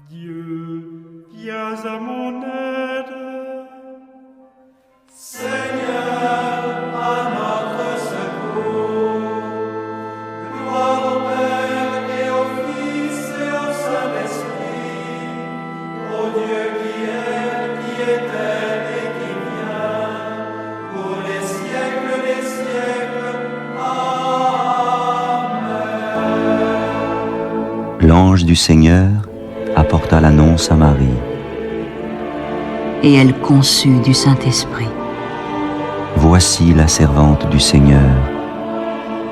Dieu, viens à mon aide. Seigneur, à notre secours. Gloire au Père et au Fils et au Saint-Esprit, au Dieu qui était et qui vient, pour les siècles des siècles. Amen. L'ange du Seigneur apporta l'annonce à Marie. Et elle conçut du Saint-Esprit. Voici la servante du Seigneur.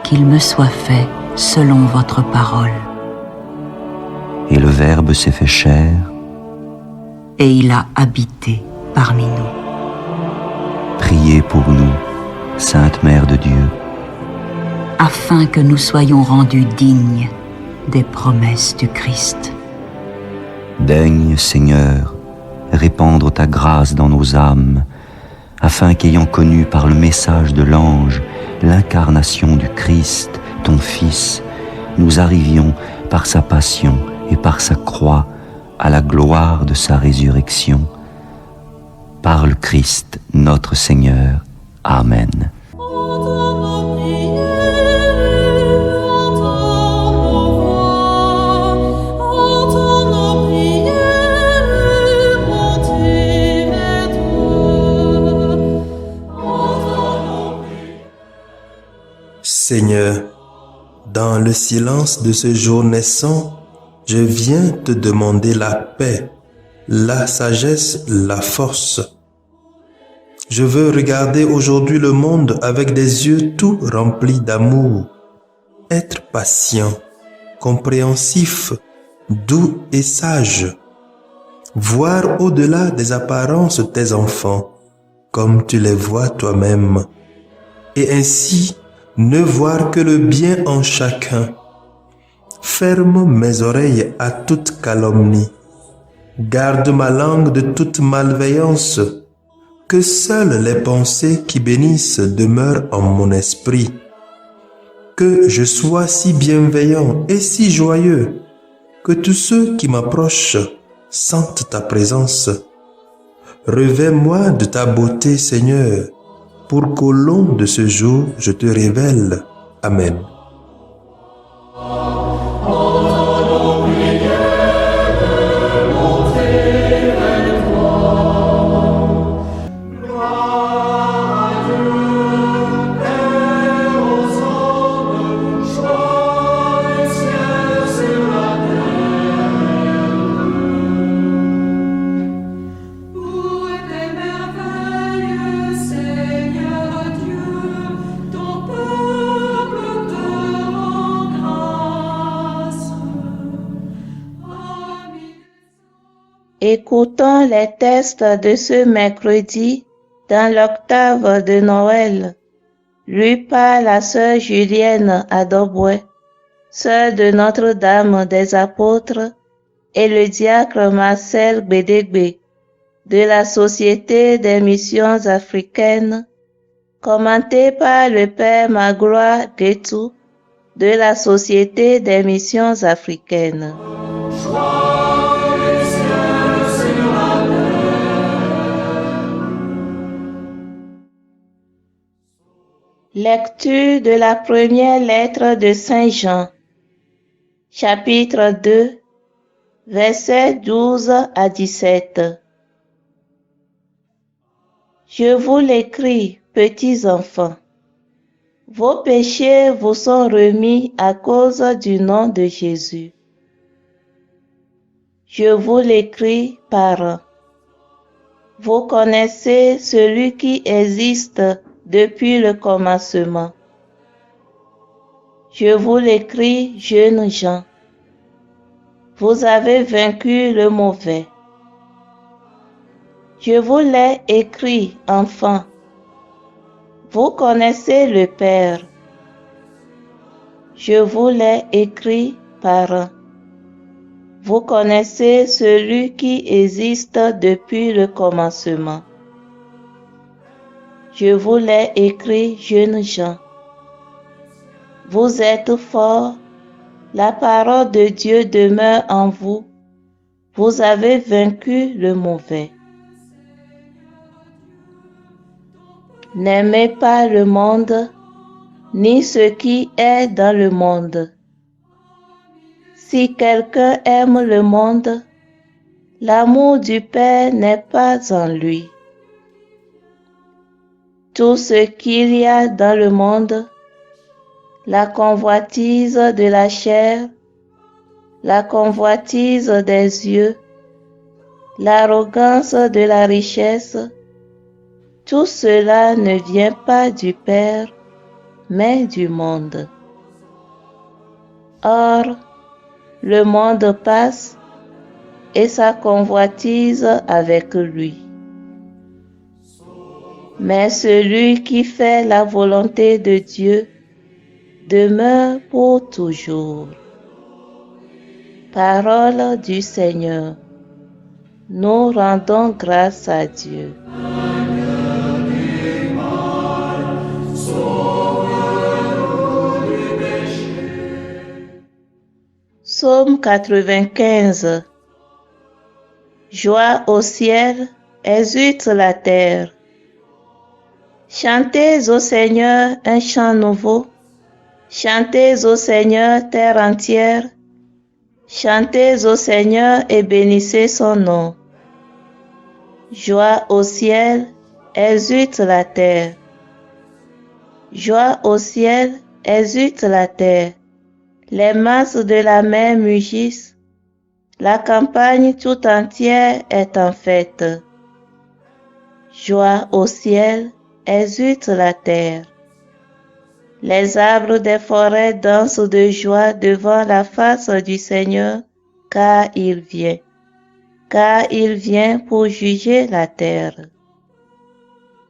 Qu'il me soit fait selon votre parole. Et le Verbe s'est fait chair. Et il a habité parmi nous. Priez pour nous, Sainte Mère de Dieu, Afin que nous soyons rendus dignes des promesses du Christ. Daigne, Seigneur, répandre ta grâce dans nos âmes, afin qu'ayant connu par le message de l'ange l'incarnation du Christ, ton Fils, nous arrivions par sa passion et par sa croix à la gloire de sa résurrection. Par le Christ notre Seigneur. Amen. Seigneur, dans le silence de ce jour naissant, je viens te demander la paix, la sagesse, la force. Je veux regarder aujourd'hui le monde avec des yeux tout remplis d'amour, être patient, compréhensif, doux et sage, voir au-delà des apparences tes enfants, comme tu les vois toi-même, et ainsi ne voir que le bien en chacun. Ferme mes oreilles à toute calomnie. Garde ma langue de toute malveillance. Que seules les pensées qui bénissent demeurent en mon esprit. Que je sois si bienveillant et si joyeux que tous ceux qui m'approchent sentent ta présence. Revêts-moi de ta beauté, Seigneur, pour qu'au long de ce jour, je te révèle. Amen. Écoutons les textes de ce mercredi dans l'octave de Noël, lu par la sœur Julienne Adoboué, sœur de Notre-Dame des Apôtres, et le diacre Marcel Bédégbé, de la Société des missions africaines, commenté par le père Magloire Guetou, de la Société des missions africaines. Lecture de la première lettre de Saint Jean, chapitre 2, versets 12 à 17. Je vous l'écris, petits enfants. Vos péchés vous sont remis à cause du nom de Jésus. Je vous l'écris, parents. Vous connaissez celui qui existe depuis le commencement. Je vous l'écris, jeunes gens. Vous avez vaincu le mauvais. Je vous l'ai écrit, enfants. Vous connaissez le Père. Je vous l'ai écrit, parents. Vous connaissez celui qui existe depuis le commencement. Je vous l'ai écrit, jeunes gens. Vous êtes forts, la parole de Dieu demeure en vous, Vous avez vaincu le mauvais. N'aimez pas le monde, ni ce qui est dans le monde. Si quelqu'un aime le monde, l'amour du Père n'est pas en lui. Tout ce qu'il y a dans le monde, la convoitise de la chair, la convoitise des yeux, l'arrogance de la richesse, tout cela ne vient pas du Père, mais du monde. Or, le monde passe et sa convoitise avec lui. Mais celui qui fait la volonté de Dieu demeure pour toujours. Parole du Seigneur. Nous rendons grâce à Dieu. Psaume 95. Joie au ciel, exulte la terre. Chantez au Seigneur un chant nouveau. Chantez au Seigneur terre entière. Chantez au Seigneur et bénissez son nom. Joie au ciel, exulte la terre. Joie au ciel, exulte la terre. Les masses de la mer mugissent. La campagne tout entière est en fête. Joie au ciel, exulte la terre. Les arbres des forêts dansent de joie devant la face du Seigneur, car il vient pour juger la terre.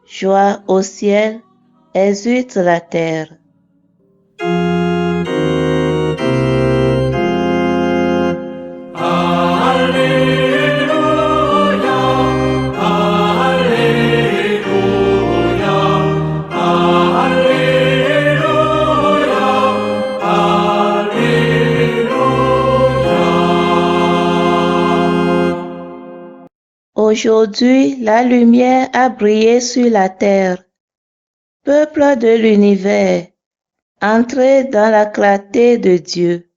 Joie au ciel, exulte la terre. Aujourd'hui, la lumière a brillé sur la terre. Peuple de l'univers, entrez dans la clarté de Dieu.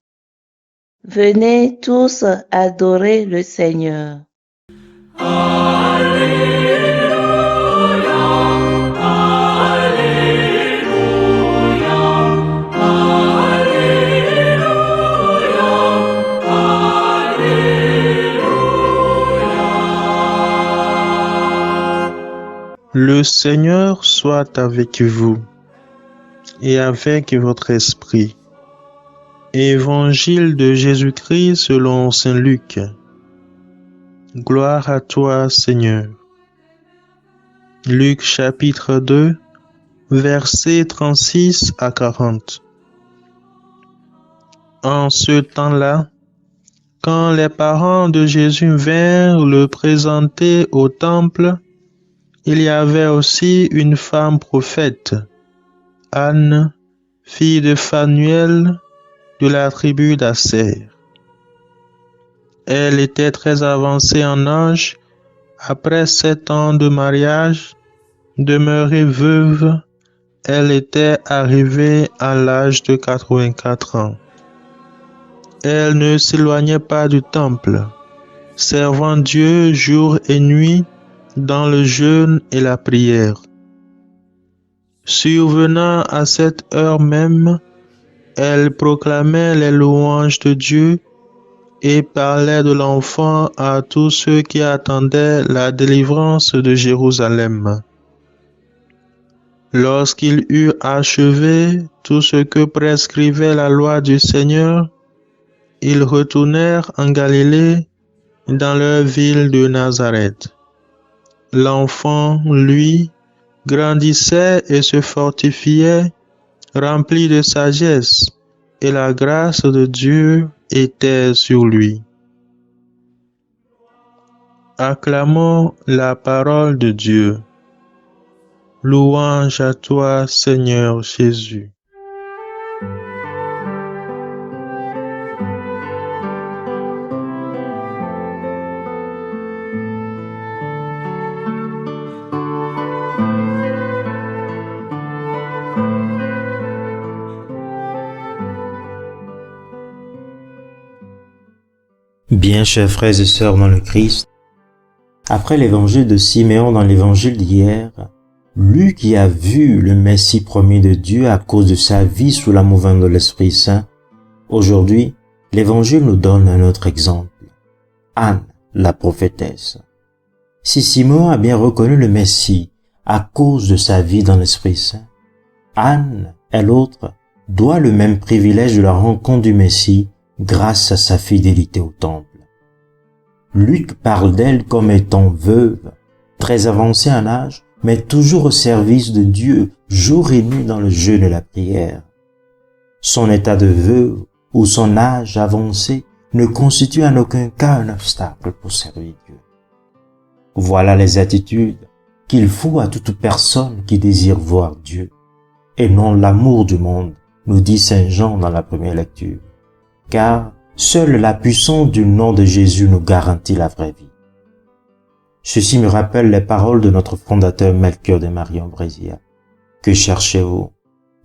Venez tous adorer le Seigneur. Le Seigneur soit avec vous et avec votre esprit. Évangile de Jésus-Christ selon saint Luc. Gloire à toi, Seigneur. Luc chapitre 2, versets 36 à 40. En ce temps-là, quand les parents de Jésus vinrent le présenter au temple, il y avait aussi une femme prophète, Anne, fille de Phanuel, de la tribu d'Aser. Elle était très avancée en âge. Après 7 ans de mariage, demeurée veuve, elle était arrivée à l'âge de 84 ans. Elle ne s'éloignait pas du temple, servant Dieu jour et nuit dans le jeûne et la prière. Survenant à cette heure même, elle proclamait les louanges de Dieu et parlait de l'enfant à tous ceux qui attendaient la délivrance de Jérusalem. Lorsqu'il eut achevé tout ce que prescrivait la loi du Seigneur, ils retournèrent en Galilée, dans leur ville de Nazareth. L'enfant, lui, grandissait et se fortifiait, rempli de sagesse, et la grâce de Dieu était sur lui. Acclamons la parole de Dieu. Louange à toi, Seigneur Jésus. Bien, chers frères et sœurs dans le Christ, après l'évangile de Siméon dans l'évangile d'hier, Luc y a vu le Messie promis de Dieu à cause de sa vie sous la mouvance de l'Esprit Saint. Aujourd'hui, l'évangile nous donne un autre exemple. Anne, la prophétesse. Si Siméon a bien reconnu le Messie à cause de sa vie dans l'Esprit Saint, Anne, elle autre, doit le même privilège de la rencontre du Messie grâce à sa fidélité au temple. Luc parle d'elle comme étant veuve, très avancée en âge, mais toujours au service de Dieu, jour et nuit dans le jeûne et la prière. Son état de veuve ou son âge avancé ne constitue en aucun cas un obstacle pour servir Dieu. Voilà les attitudes qu'il faut à toute personne qui désire voir Dieu, et non l'amour du monde, nous dit Saint Jean dans la première lecture. Car seule la puissance du nom de Jésus nous garantit la vraie vie. Ceci me rappelle les paroles de notre fondateur Melchior de Marie Ambrosia. Que cherchez-vous?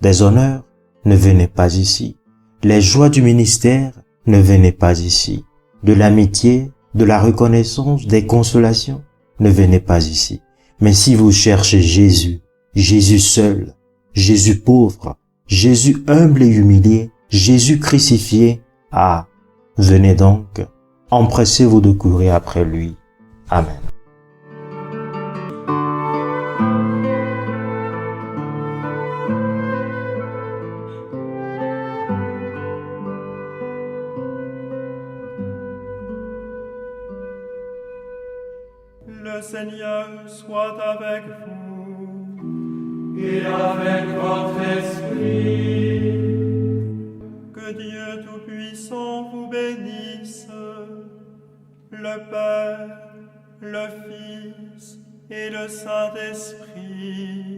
Des honneurs? Ne venez pas ici. Les joies du ministère? Ne venez pas ici. De l'amitié, de la reconnaissance, des consolations? Ne venez pas ici. Mais si vous cherchez Jésus, Jésus seul, Jésus pauvre, Jésus humble et humilié, Jésus crucifié, ah, venez donc, empressez-vous de courir après lui. Amen. Le Seigneur soit avec vous. Et avec votre esprit. Que Dieu Tout-Puissant vous bénisse, le Père, le Fils et le Saint-Esprit.